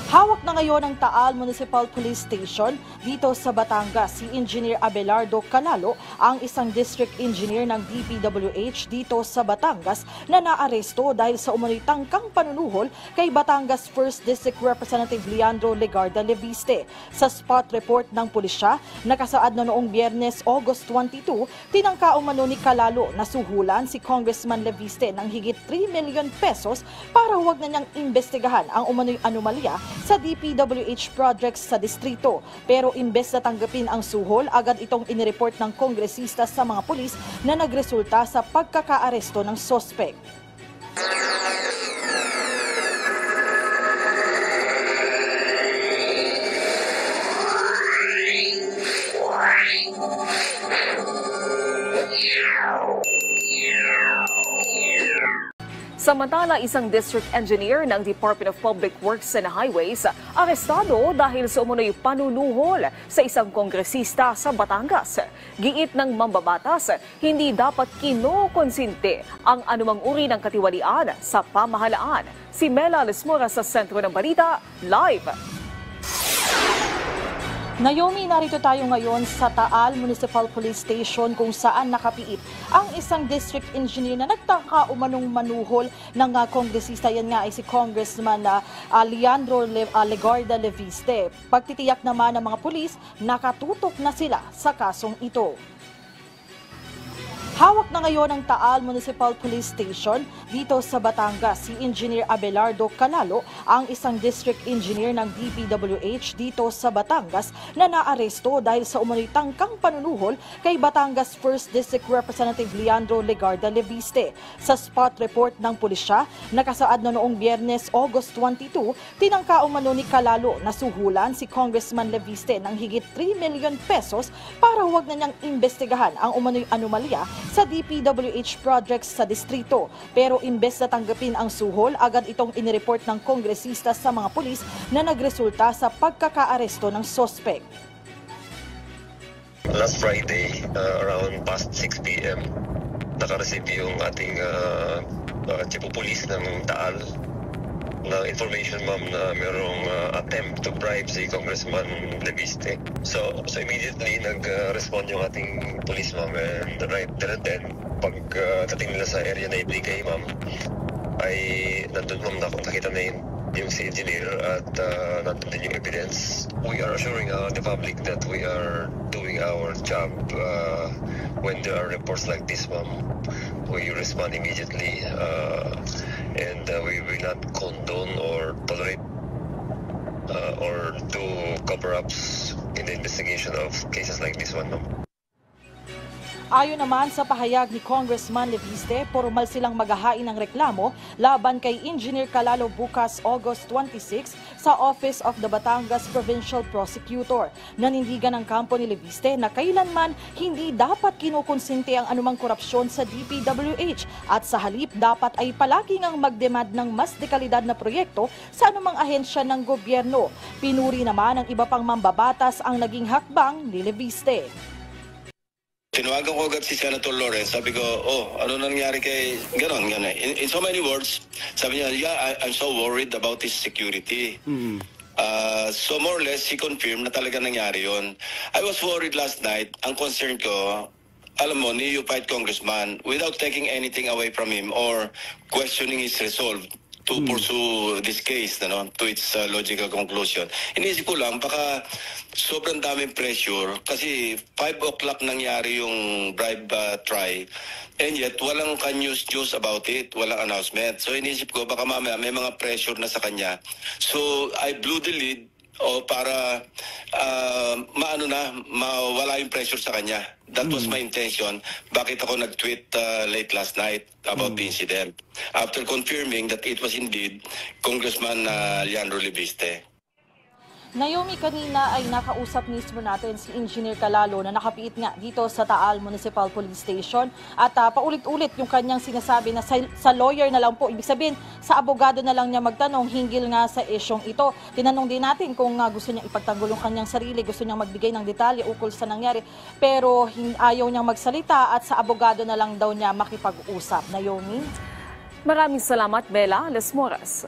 Hawak na ngayon ng Taal Municipal Police Station dito sa Batangas si Engineer Abelardo Calalo, ang isang district engineer ng DPWH dito sa Batangas na naaresto dahil sa umano'y tangkang panunuhol kay Batangas 1st District Representative Leandro Legarda Leviste. Sa spot report ng pulisya, nakasaad na noong Biyernes, August 22, tinangka umano ni Calalo na suhulan si Congressman Leviste ng higit 3 million pesos para huwag na niyang imbestigahan ang umano'y anomalya sa DPWH projects sa distrito. Pero imbes na tanggapin ang suhol, agad itong inireport ng kongresista sa mga pulis na nagresulta sa pagkakaaresto ng sospek. Samantala, isang district engineer ng Department of Public Works and Highways arestado dahil sa umunoy panunuhol sa isang kongresista sa Batangas. Giit ng mambabatas, hindi dapat kinokonsinte ang anumang uri ng katiwalian sa pamahalaan. Si Mela Lesmora sa sentro ng balita, live. Naomi, narito tayo ngayon sa Taal Municipal Police Station kung saan nakapiit ang isang district engineer na nagtangka umanong manuhol ng kongresista. Yan nga ay si Congressman Leandro Legarda Leviste. Pagtitiyak naman ng mga pulis, nakatutok na sila sa kasong ito. Hawak na ngayon ng Taal Municipal Police Station dito sa Batangas si Engineer Abelardo Calalo, ang isang district engineer ng DPWH dito sa Batangas na naaresto dahil sa umano'y tangkang panunuhol kay Batangas 1st District Representative Leandro Legarda Leviste. Sa spot report ng pulisya, nakasaad na noong Biyernes, August 22, tinangka umano ni Calalo na suhulan si Congressman Leviste ng higit 3 million pesos para huwag na niyang imbestigahan ang umano'y anomalya sa DPWH projects sa distrito. Pero imbes na tanggapin ang suhol, agad itong inireport ng kongresista sa mga pulis na nagresulta sa pagkakaaresto ng sospek. Last Friday, around past 6 p.m., nakareceive yung ating chief of police ng Taal na information, ma'am, na mayroong attempt to bribe si Congressman Leviste. So immediately nag-respond yung ating police, ma'am, and right there and then, pagdating nila sa area na ibigay, ma'am, ay nandun, ma'am, nakita na yung si engineer at nandun din yung evidence. We are assuring the public that we are doing our job. When there are reports like this, ma'am, we respond immediately, and we will not condone or tolerate or do cover-ups in the investigation of cases like this one, ma'am. Ayon naman sa pahayag ni Congressman Leviste, formal silang maghahain ng reklamo laban kay Engineer Calalo bukas August 26 sa Office of the Batangas Provincial Prosecutor. Nanindigan ng kampo ni Leviste na kailanman hindi dapat kinukonsente ang anumang korupsyon sa DPWH at sa halip dapat ay palagi ngang magdemand ng mas dekalidad na proyekto sa anumang ahensya ng gobyerno. Pinuri naman ng iba pang mambabatas ang naging hakbang ni Leviste. Tinawagan ko agad si Senator Lawrence, sabi ko, ano nangyari kay ganon. In so many words, sabi niya, yeah, I'm so worried about his security. So more or less, he confirmed na talaga nangyari yon. I was worried last night. Ang concern ko, alam mo, neophyte congressman, without taking anything away from him or questioning his resolve to pursue this case to its logical conclusion. Inisip ko lang, baka sobrang daming pressure kasi 5 o'clock nangyari yung bribe try and yet walang ka-news about it, walang announcement. So inisip ko, baka mamaya may mga pressure na sa kanya. So I blew the lead para mawala yung pressure sa kanya. That was my intention. Bakit ako nag-tweet late last night about the incident? After confirming that it was indeed Congressman Leandro Leviste. Naomi, kanina ay nakausap mismo natin si Engineer Calalo na nakapiit nga dito sa Taal Municipal Police Station at paulit-ulit yung kanyang sinasabi na sa lawyer na lang po, ibig sabihin sa abogado na lang niya magtanong hinggil nga sa isyong ito. Tinanong din natin kung gusto niya ipagtanggol yung kanyang sarili, gusto niyang magbigay ng detalye ukol sa nangyari, pero ayaw niyang magsalita at sa abogado na lang daw niya makipag-usap. Naomi? Maraming salamat, Bella Lesmoras.